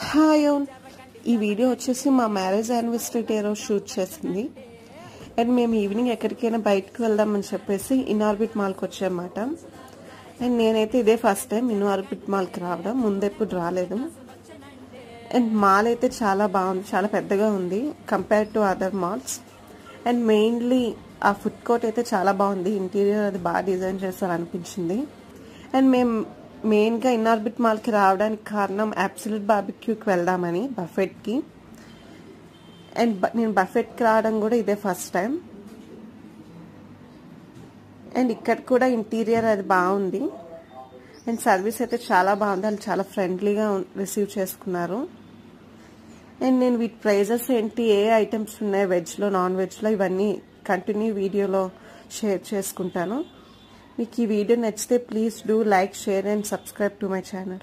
Hi ఈ video వచ్చేసి మా మ్యారేజ్ యానివర్సరీ డే రోజు షూట్ చేసింది. అండ్ మేము ఈవినింగ్ ఎక్కడికైనా బయటకు వెళ్దామని చెప్పేసి ఇన్ఆర్బిట్ మాల్కి వచ్చామన్నమాట. అండ్ నేనైతే ఇదే ఫస్ట్ టైం ఇన్ఆర్బిట్ మాల్కి రావడం, ముందెప్పుడు రాలేదు. అండ్ మాల్ అయితే చాలా బాగుంది, చాలా పెద్దగా ఉంది compare to other malls. And mainly ఆ ఫుడ్ కోర్ట్ అయితే చాలా బాగుంది, ఇంటీరియర్ అది బాగా డిజైన్ చేస్తారు అనిపించింది. అండ్ మేము మెయిన్గా ఇన్ఆర్బిట్ మాల్కి రావడానికి కారణం అబ్సల్యూట్ బార్బిక్యూకి వెళ్దామని, బఫెట్కి. అండ్ నేను బఫెట్కి రావడం కూడా ఇదే ఫస్ట్ టైం. అండ్ ఇక్కడ కూడా ఇంటీరియర్ అది బాగుంది. అండ్ సర్వీస్ అయితే చాలా బాగుంది, వాళ్ళు చాలా ఫ్రెండ్లీగా రిసీవ్ చేసుకున్నారు. అండ్ నేను వీటి ప్రైజెస్ ఏంటి, ఏ ఐటమ్స్ ఉన్నాయి వెజ్లో నాన్ వెజ్లో, ఇవన్నీ కంటిన్యూ వీడియోలో షేర్ చేసుకుంటాను. మీకు ఈ వీడియో నచ్చితే please do like, share and subscribe to my channel.